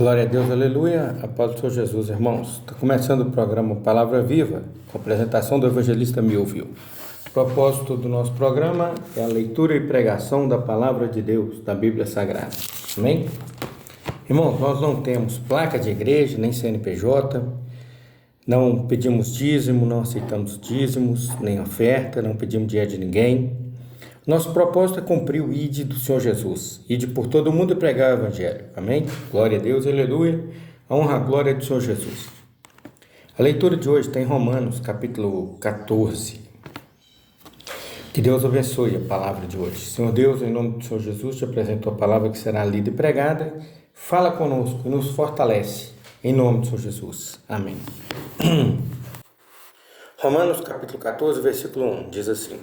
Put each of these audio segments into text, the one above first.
Glória a Deus, aleluia, a paz do Senhor Jesus, irmãos. Está começando o programa Palavra Viva, com a apresentação do evangelista Milvio. O propósito do nosso programa é a leitura e pregação da Palavra de Deus, da Bíblia Sagrada. Amém? Irmãos, nós não temos placa de igreja, nem CNPJ, não pedimos dízimo, não aceitamos dízimos, nem oferta, não pedimos dinheiro de ninguém. Nosso propósito é cumprir o ID do Senhor Jesus, ide por todo o mundo e pregar o Evangelho. Amém? Glória a Deus, aleluia. A honra, a glória do Senhor Jesus. A leitura de hoje está em Romanos, capítulo 14. Que Deus abençoe a palavra de hoje. Senhor Deus, em nome do Senhor Jesus, te apresento a palavra que será lida e pregada. Fala conosco e nos fortalece, em nome do Senhor Jesus. Amém. Romanos, capítulo 14, versículo 1, diz assim: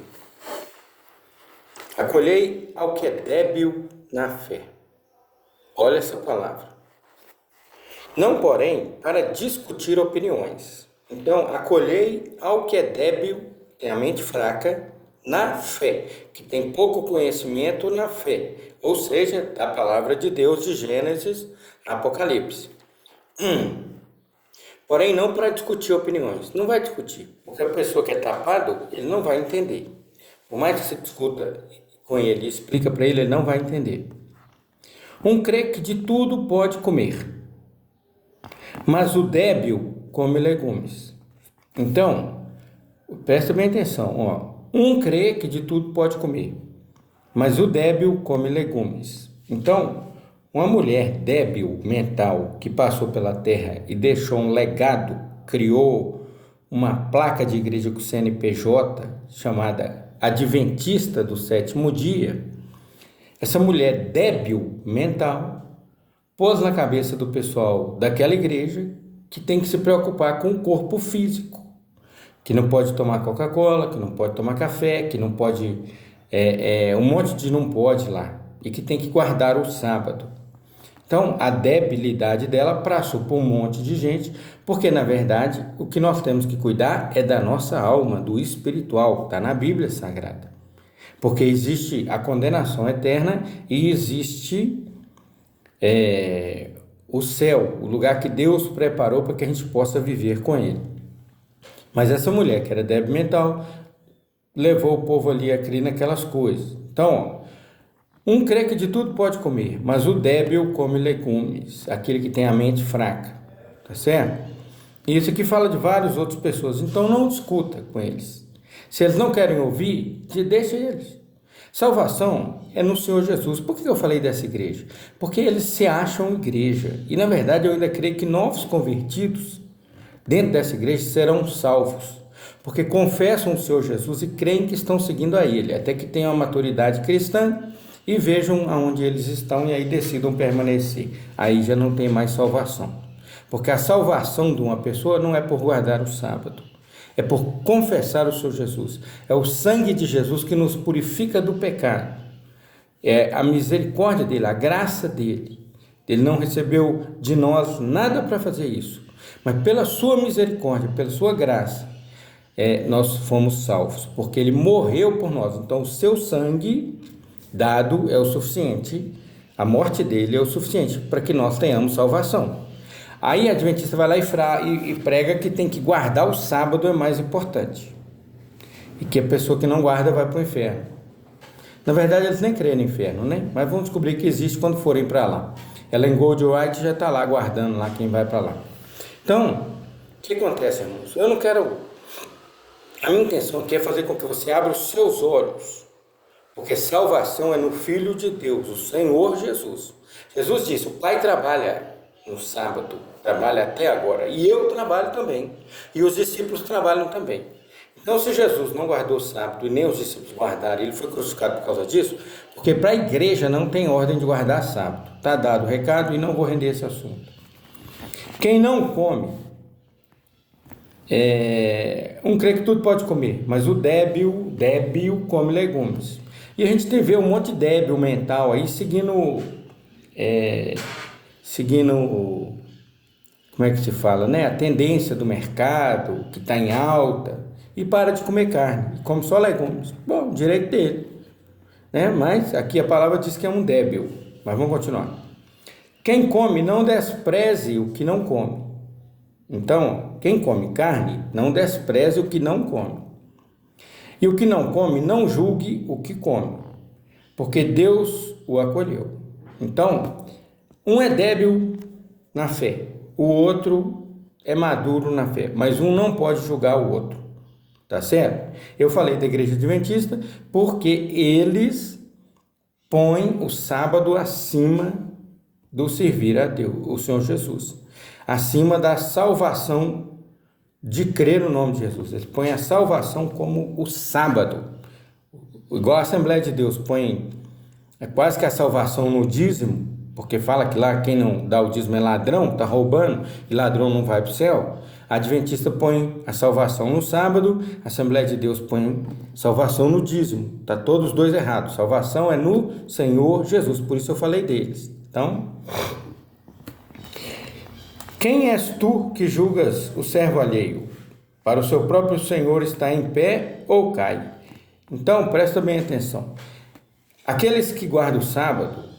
acolhei ao que é débil na fé. Olha essa palavra. Não, porém, para discutir opiniões. Então, acolhei ao que é débil, tem a mente fraca, na fé, que tem pouco conhecimento na fé, ou seja, da palavra de Deus de Gênesis a Apocalipse. Porém, não para discutir opiniões. Não vai discutir, porque a pessoa que é tapado, ele não vai entender. Por mais que você discuta com ele, explica para ele, ele não vai entender. Um crê que de tudo pode comer, mas o débil come legumes. Então, presta bem atenção, ó. Um crê que de tudo pode comer, mas o débil come legumes. Então, uma mulher débil mental que passou pela terra e deixou um legado, criou uma placa de igreja com CNPJ chamada Adventista do Sétimo Dia, essa mulher débil mental pôs na cabeça do pessoal daquela igreja que tem que se preocupar com o corpo físico, que não pode tomar Coca-Cola, que não pode tomar café, que não pode, um monte de não pode lá, e que tem que guardar o sábado. Então, a debilidade dela passou por um monte de gente, porque, na verdade, o que nós temos que cuidar é da nossa alma, do espiritual, está na Bíblia Sagrada. Porque existe a condenação eterna e existe o céu, o lugar que Deus preparou para que a gente possa viver com Ele. Mas essa mulher, que era débil mental, levou o povo ali a crer naquelas coisas. Então, um crê que de tudo pode comer, mas o débil come legumes, aquele que tem a mente fraca, tá certo? E isso aqui fala de várias outras pessoas, então não discuta com eles. Se eles não querem ouvir, deixa eles. Salvação é no Senhor Jesus. Por que eu falei dessa igreja? Porque eles se acham igreja, e na verdade eu ainda creio que novos convertidos dentro dessa igreja serão salvos, porque confessam o Senhor Jesus e creem que estão seguindo a Ele, até que tenham a maturidade cristã e vejam aonde eles estão e aí decidam permanecer. Aí já não tem mais salvação. Porque a salvação de uma pessoa não é por guardar o sábado, é por confessar o Senhor Jesus. É o sangue de Jesus que nos purifica do pecado. É a misericórdia dele, a graça dele. Ele não recebeu de nós nada para fazer isso, mas pela sua misericórdia, pela sua graça, nós fomos salvos, porque ele morreu por nós. Então o seu sangue dado é o suficiente, a morte dele é o suficiente para que nós tenhamos salvação. Aí a Adventista vai lá e prega que tem que guardar o sábado, é mais importante, e que a pessoa que não guarda vai para o inferno. Na verdade eles nem creem no inferno, né? Mas vão descobrir que existe quando forem para lá. Ellen Goldwhite já está lá guardando lá quem vai para lá. Então, o que acontece, irmãos? Eu não quero, a minha intenção aqui é fazer com que você abra os seus olhos, porque salvação é no Filho de Deus, o Senhor Jesus. Jesus disse, o Pai trabalha no sábado, trabalha até agora, e eu trabalho também, e os discípulos trabalham também. Então, se Jesus não guardou o sábado, e nem os discípulos guardaram, ele foi crucificado por causa disso, porque para a igreja não tem ordem de guardar sábado. Está dado o recado e não vou render esse assunto. Quem não come, um crê que tudo pode comer, mas o débil come legumes. E a gente vê um monte de débil mental aí seguindo, como é que se fala, né? A tendência do mercado, que está em alta, e para de comer carne, e come só legumes. Bom, direito dele, né? Mas aqui a palavra diz que é um débil, mas vamos continuar. Quem come, não despreze o que não come. Então, quem come carne, não despreze o que não come. E o que não come, não julgue o que come, porque Deus o acolheu. Então, um é débil na fé, o outro é maduro na fé, mas um não pode julgar o outro, tá certo? Eu falei da igreja adventista porque eles põem o sábado acima do servir a Deus, o Senhor Jesus, acima da salvação de crer no nome de Jesus. Eles põem a salvação como o sábado, igual a Assembleia de Deus põe quase que a salvação no dízimo, porque fala que lá quem não dá o dízimo é ladrão, está roubando, e ladrão não vai para o céu. A Adventista põe a salvação no sábado, a Assembleia de Deus põe salvação no dízimo. Está todos os dois errados. Salvação é no Senhor Jesus, por isso eu falei deles. Então, quem és tu que julgas o servo alheio? Para o seu próprio Senhor está em pé ou cai? Então, presta bem atenção. Aqueles que guardam o sábado,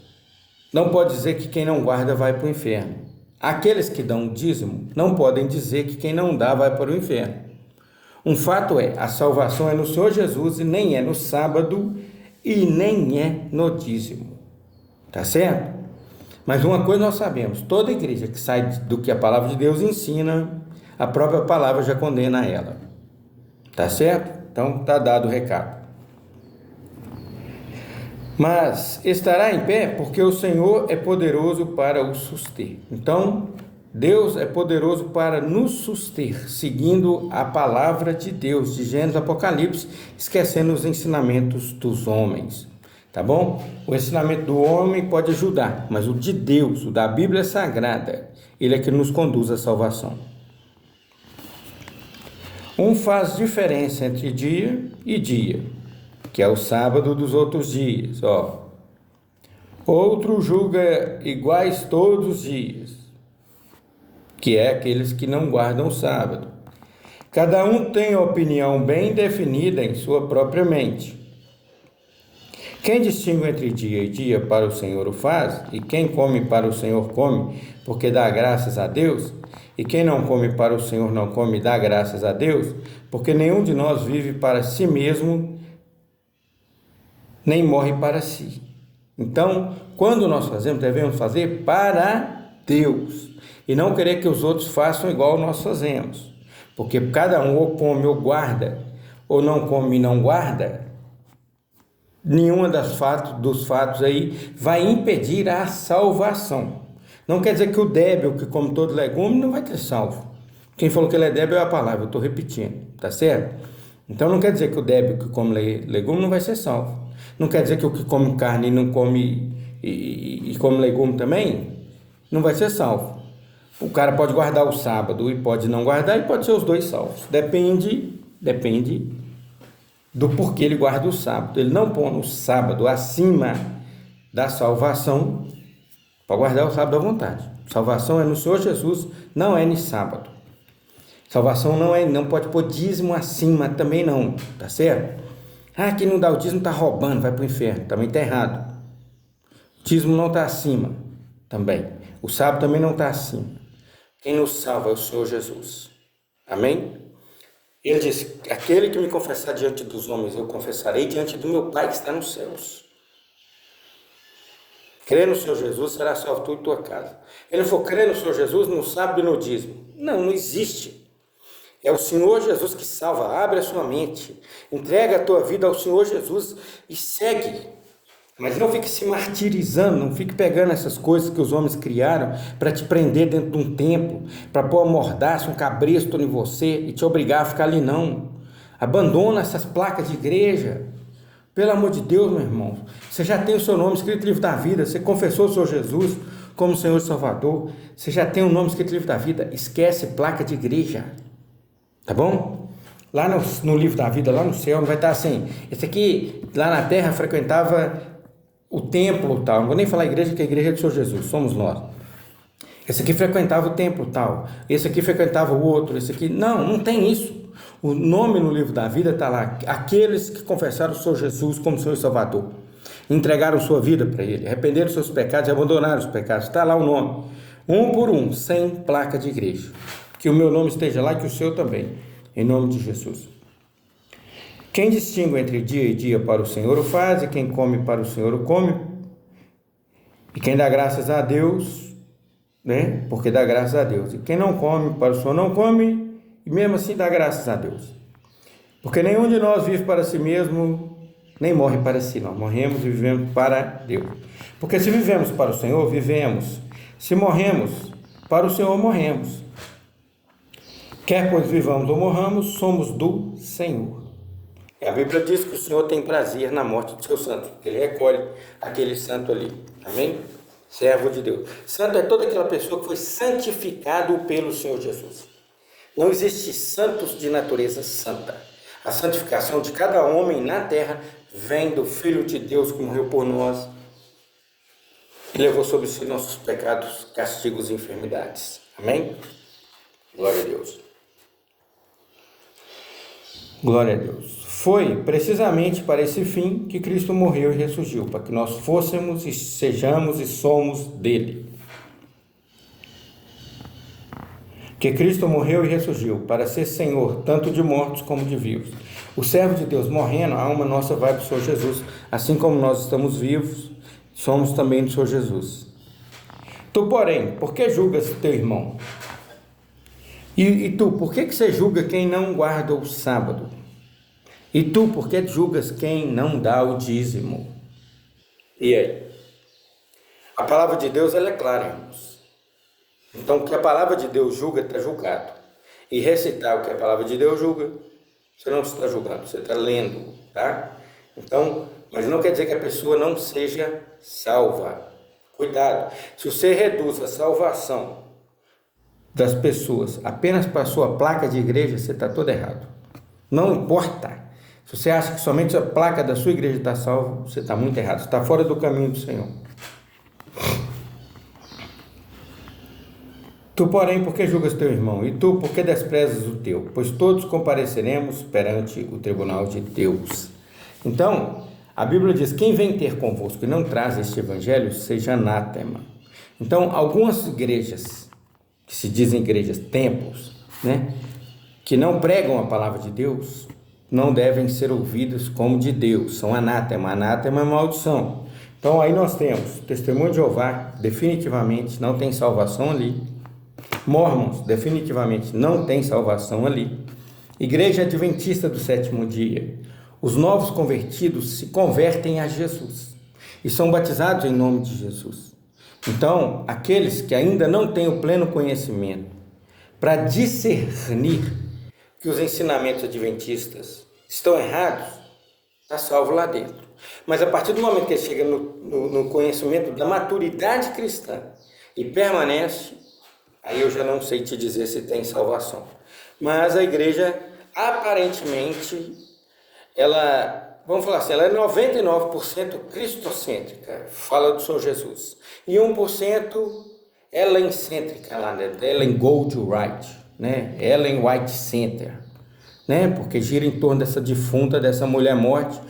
não pode dizer que quem não guarda vai para o inferno. Aqueles que dão o dízimo, não podem dizer que quem não dá vai para o inferno. Um fato é, a salvação é no Senhor Jesus e nem é no sábado e nem é no dízimo. Tá certo? Mas uma coisa nós sabemos, toda igreja que sai do que a palavra de Deus ensina, a própria palavra já condena ela. Tá certo? Então tá dado o recado. Mas estará em pé porque o Senhor é poderoso para o suster. Então, Deus é poderoso para nos suster, seguindo a palavra de Deus, de Gênesis Apocalipse, esquecendo os ensinamentos dos homens. Tá bom? O ensinamento do homem pode ajudar, mas o de Deus, o da Bíblia Sagrada, ele é que nos conduz à salvação. Um faz diferença entre dia e dia, que é o sábado dos outros dias, ó. Outro julga iguais todos os dias, que é aqueles que não guardam o sábado. Cada um tem a opinião bem definida em sua própria mente. Quem distingue entre dia e dia para o Senhor o faz, e quem come para o Senhor come, porque dá graças a Deus, e quem não come para o Senhor não come e dá graças a Deus, porque nenhum de nós vive para si mesmo, nem morre para si. Então, quando nós fazemos, devemos fazer para Deus, e não querer que os outros façam igual nós fazemos, porque cada um ou come ou guarda, ou não come e não guarda, nenhuma dos fatos aí vai impedir a salvação. Não quer dizer que o débil que come todo legume não vai ter salvo. Quem falou que ele é débil é a palavra, eu estou repetindo, tá certo? Então não quer dizer que o débil que come legume não vai ser salvo. Não quer dizer que o que come carne e não come e come legume também não vai ser salvo. O cara pode guardar o sábado e pode não guardar e pode ser os dois salvos. Depende do porquê ele guarda o sábado. Ele não põe o sábado acima da salvação para guardar o sábado à vontade. Salvação é no Senhor Jesus, não é no sábado. Salvação não pode pôr dízimo acima também não, tá certo? Ah, quem não dá o dízimo está roubando, vai para o inferno, também está errado. O dízimo não está acima também. O sábado também não está acima. Quem nos salva é o Senhor Jesus. Amém? Ele disse, aquele que me confessar diante dos homens, eu confessarei diante do meu Pai que está nos céus. Crer no Senhor Jesus, será salvo tu e tua casa. Ele for crer no Senhor Jesus, no sábado e no dízimo. Não existe. É o Senhor Jesus que salva. Abre a sua mente, entrega a tua vida ao Senhor Jesus e segue. Mas não fique se martirizando, não fique pegando essas coisas que os homens criaram para te prender dentro de um templo, para pôr uma mordaça, um cabresto em você e te obrigar a ficar ali, não. Abandona essas placas de igreja. Pelo amor de Deus, meu irmão. Você já tem o seu nome escrito no livro da vida, você confessou o Senhor Jesus como Senhor e Salvador, você já tem o nome escrito no livro da vida, esquece placa de igreja. Tá bom? Lá no livro da vida, lá no céu, não vai estar assim, esse aqui lá na terra frequentava o templo tal, não vou nem falar igreja, que a igreja é do Senhor Jesus, somos nós. Esse aqui frequentava o templo tal, esse aqui frequentava o outro, esse aqui, não tem isso. O nome no livro da vida está lá, aqueles que confessaram o Senhor Jesus como Senhor e Salvador. entregaram sua vida para Ele, arrependeram seus pecados e abandonaram os pecados. Está lá o nome, um por um, sem placa de igreja. Que o meu nome esteja lá, que o seu também, em nome de Jesus. Quem distingue entre dia e dia para o Senhor o faz, e quem come para o Senhor o come, e quem dá graças a Deus, né? Porque dá graças a Deus. E quem não come para o Senhor não come, e mesmo assim dá graças a Deus. Porque nenhum de nós vive para si mesmo, nem morre para si, não. Morremos e vivemos para Deus. Porque se vivemos para o Senhor, vivemos. Se morremos, para o Senhor morremos. Quer pois vivamos ou morramos, somos do Senhor. E a Bíblia diz que o Senhor tem prazer na morte do seu santo. Ele recolhe aquele santo ali. Amém? Servo de Deus. Santo é toda aquela pessoa que foi santificado pelo Senhor Jesus. Não existe santos de natureza santa. A santificação de cada homem na terra vem do Filho de Deus que morreu por nós e levou sobre si nossos pecados, castigos e enfermidades. Amém? Glória a Deus. Glória a Deus. Foi precisamente para esse fim que Cristo morreu e ressurgiu, para que nós fôssemos e sejamos e somos dele. Que Cristo morreu e ressurgiu para ser Senhor, tanto de mortos como de vivos. O servo de Deus morrendo, a alma nossa vai para o Senhor Jesus. Assim como nós estamos vivos, somos também do Senhor Jesus. Tu, porém, por que julgas teu irmão? E tu, por que você julga quem não guarda o sábado? E tu, por que julgas quem não dá o dízimo? E aí? A palavra de Deus, ela é clara, irmãos. Então, o que a palavra de Deus julga, está julgado. E recitar o que a palavra de Deus julga, você não está julgando, você está lendo, tá? Então, mas não quer dizer que a pessoa não seja salva. Cuidado. Se você reduz a salvação das pessoas apenas para a sua placa de igreja, você está todo errado. Não importa. Se você acha que somente a placa da sua igreja está salva, você está muito errado. Você está fora do caminho do Senhor. Tu, porém, por que julgas teu irmão? E tu, por que desprezas o teu? Pois todos compareceremos perante o tribunal de Deus. Então, a Bíblia diz, quem vem ter convosco e não traz este evangelho, seja anátema. Então, algumas igrejas, que se dizem igrejas, templos, né, que não pregam a palavra de Deus, não devem ser ouvidas como de Deus, são anátema. Anátema é maldição. Então, aí nós temos Testemunho de Jeová, definitivamente não tem salvação ali. Mormons, definitivamente não tem salvação ali. Igreja Adventista do Sétimo Dia. Os novos convertidos se convertem a Jesus e são batizados em nome de Jesus. Então, aqueles que ainda não têm o pleno conhecimento para discernir que os ensinamentos adventistas estão errados, está salvo lá dentro. Mas a partir do momento que ele chega no conhecimento da maturidade cristã e permanece, aí eu já não sei te dizer se tem salvação. Mas a igreja, aparentemente, ela, vamos falar assim, ela é 99% cristocêntrica, fala do Senhor Jesus. E 1% Ellen-cêntrica, lá, né? Ellen Goldwright, né? Ellen White Center, né? Porque gira em torno dessa defunta, dessa mulher morta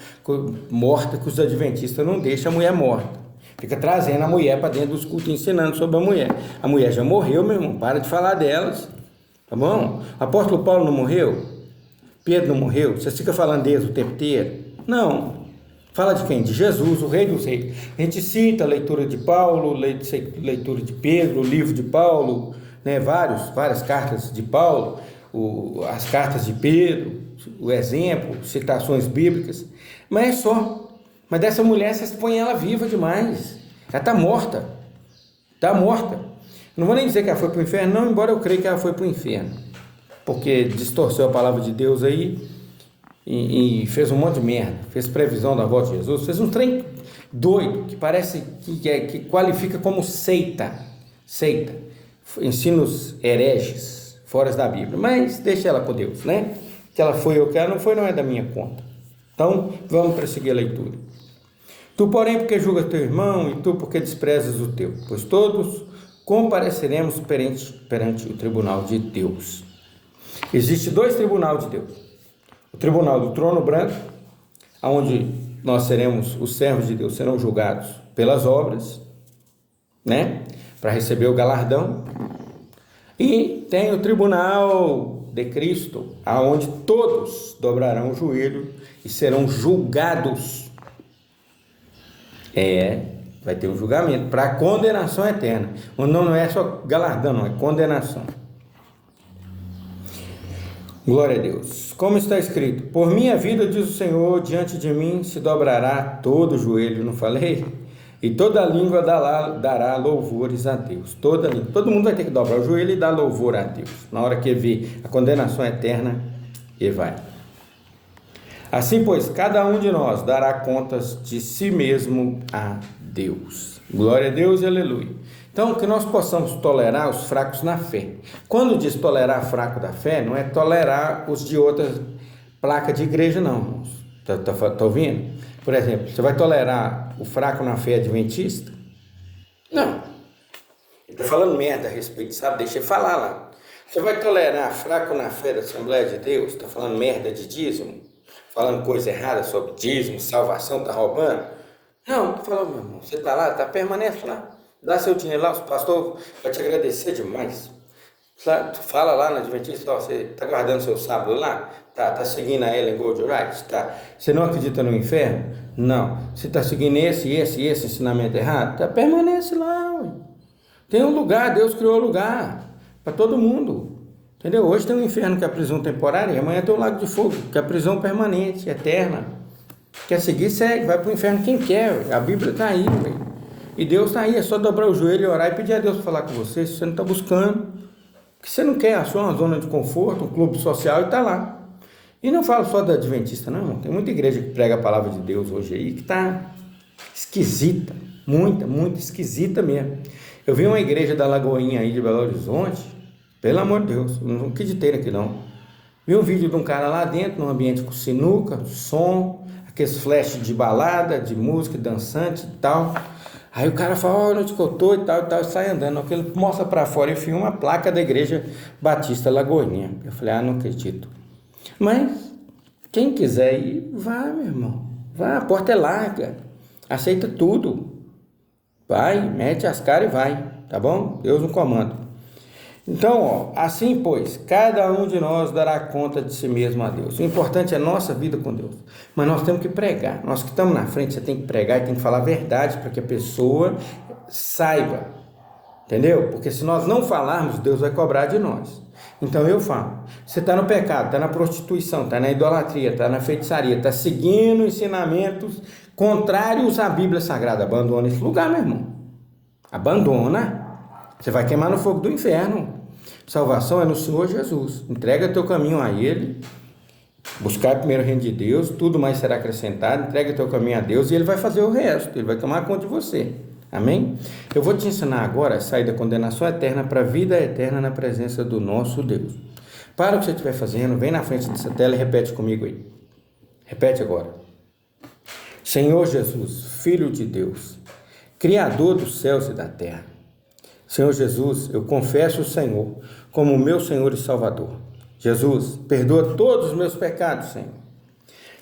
que os adventistas não deixam a mulher morta. Fica trazendo a mulher para dentro dos cultos, ensinando sobre a mulher. A mulher já morreu, meu irmão, para de falar delas, tá bom? Apóstolo Paulo não morreu? Pedro não morreu? Você fica falando deles o tempo inteiro? Não. Fala de quem? De Jesus, o Rei dos Reis. A gente cita a leitura de Paulo, leitura de Pedro, o livro de Paulo, né? Várias cartas de Paulo, as cartas de Pedro, o exemplo, citações bíblicas, mas é só. Mas dessa mulher, vocês põem ela viva demais. Ela está morta. Está morta. Não vou nem dizer que ela foi para o inferno, não, embora eu creia que ela foi para o inferno. Porque distorceu a palavra de Deus aí e fez um monte de merda. Fez previsão da volta de Jesus. Fez um trem doido, que parece que qualifica como seita. Seita. Ensinos hereges, fora da Bíblia. Mas deixa ela com Deus, né? Que ela foi ou que ela não foi, não é da minha conta. Então, vamos prosseguir a leitura. Tu, porém, porque julgas teu irmão, e tu, porque desprezas o teu, pois todos compareceremos perante o tribunal de Deus. Existe dois tribunais de Deus. O tribunal do trono branco, onde nós seremos, os servos de Deus serão julgados pelas obras, né? Para receber o galardão. E tem o tribunal de Cristo, aonde todos dobrarão o joelho e serão julgados. Vai ter um julgamento para condenação eterna. Não é só galardão, não, é condenação. Glória a Deus. Como está escrito: por minha vida, diz o Senhor, diante de mim se dobrará todo o joelho, não falei? E toda língua dará louvores a Deus. Todo mundo vai ter que dobrar o joelho e dar louvor a Deus. Na hora que vê a condenação eterna, ele vai. Assim, pois, cada um de nós dará contas de si mesmo a Deus. Glória a Deus e aleluia. Então, que nós possamos tolerar os fracos na fé. Quando diz tolerar fraco da fé, não é tolerar os de outras placas de igreja, não. Tá ouvindo? Por exemplo, você vai tolerar o fraco na fé adventista? Não. Ele está falando merda a respeito, sabe? Deixa ele falar lá. Você vai tolerar fraco na fé da Assembleia de Deus? Está falando merda de dízimo? Falando coisa errada sobre dízimo, salvação, está roubando? Não, estou falando, meu irmão. Você está lá, permanece lá. Dá seu dinheiro lá, o pastor vai te agradecer demais. Fala lá na Adventista, você está guardando seu sábado lá? Tá seguindo a Ellen Goldwright? Tá. Você não acredita no inferno? Não. Você está seguindo esse ensinamento errado? Permanece lá. Ué. Tem um lugar, Deus criou lugar para todo mundo. Entendeu? Hoje tem um inferno que é a prisão temporária, e amanhã tem o lago de fogo, que é a prisão permanente, eterna. Quer seguir, segue, vai para o inferno quem quer. A Bíblia está aí, véio. E Deus está aí, é só dobrar o joelho e orar e pedir a Deus para falar com você, se você não está buscando. Porque você não quer achar uma zona de conforto, um clube social e está lá. E não falo só da Adventista, não. Tem muita igreja que prega a palavra de Deus hoje aí que está esquisita. Muito esquisita mesmo. Eu vi uma igreja da Lagoinha aí de Belo Horizonte, pelo amor de Deus, não acreditei naquilo não. Vi um vídeo de um cara lá dentro, num ambiente com sinuca, som, aqueles flashes de balada, de música, dançante e tal. Aí o cara fala, olha onde que eu tô e tal, e sai andando. Ele mostra para fora e filma a placa da igreja Batista Lagoinha. Eu falei, não acredito. Mas quem quiser ir, vá, meu irmão. Vá, a porta é larga. Aceita tudo. Vai, mete as caras e vai, tá bom? Deus no comando. Então, assim pois, cada um de nós dará conta de si mesmo a Deus. O importante é a nossa vida com Deus. Mas nós temos que pregar. Nós que estamos na frente, você tem que pregar e tem que falar a verdade para que a pessoa saiba. Entendeu? Porque se nós não falarmos, Deus vai cobrar de nós. Então eu falo. Você está no pecado, está na prostituição, está na idolatria, está na feitiçaria, está seguindo ensinamentos contrários à Bíblia Sagrada. Abandona esse lugar, meu irmão. Abandona. Você vai queimar no fogo do inferno. Salvação é no Senhor Jesus. Entrega teu caminho a Ele. Buscar primeiro o reino de Deus. Tudo mais será acrescentado. Entrega teu caminho a Deus e Ele vai fazer o resto. Ele vai tomar conta de você. Amém? Eu vou te ensinar agora a sair da condenação eterna para a vida eterna na presença do nosso Deus. Para o que você estiver fazendo. Vem na frente dessa tela e repete comigo aí. Repete agora. Senhor Jesus, Filho de Deus, Criador dos céus e da terra. Senhor Jesus, eu confesso o Senhor como meu Senhor e Salvador. Jesus, perdoa todos os meus pecados, Senhor.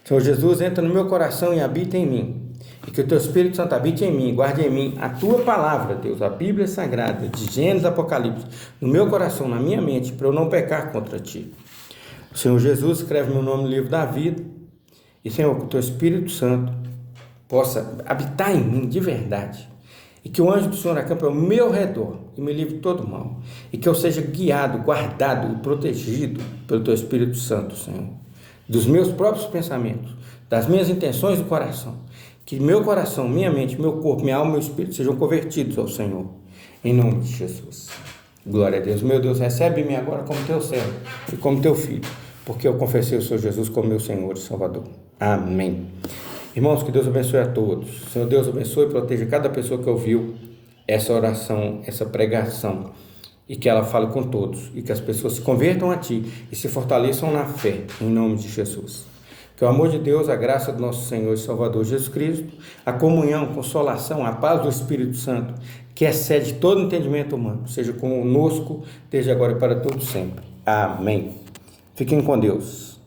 Senhor Jesus, entra no meu coração e habita em mim. E que o Teu Espírito Santo habite em mim, guarde em mim a Tua palavra, Deus, a Bíblia Sagrada, de Gênesis a Apocalipse, no meu coração, na minha mente, para eu não pecar contra Ti. Senhor Jesus, escreve meu nome no livro da vida. E, Senhor, que o Teu Espírito Santo possa habitar em mim de verdade. E que o anjo do Senhor acampe ao meu redor e me livre de todo mal. E que eu seja guiado, guardado e protegido pelo Teu Espírito Santo, Senhor. Dos meus próprios pensamentos, das minhas intenções do coração. Que meu coração, minha mente, meu corpo, minha alma e meu espírito sejam convertidos ao Senhor. Em nome de Jesus. Glória a Deus. Meu Deus, recebe-me agora como Teu servo e como Teu filho. Porque eu confessei o Senhor Jesus como meu Senhor e Salvador. Amém. Irmãos, que Deus abençoe a todos. Senhor Deus abençoe e proteja cada pessoa que ouviu essa oração, essa pregação. E que ela fale com todos. E que as pessoas se convertam a Ti e se fortaleçam na fé. Em nome de Jesus. Que o amor de Deus, a graça do nosso Senhor e Salvador Jesus Cristo, a comunhão, a consolação, a paz do Espírito Santo, que excede todo entendimento humano, seja conosco, desde agora e para todos sempre. Amém. Fiquem com Deus.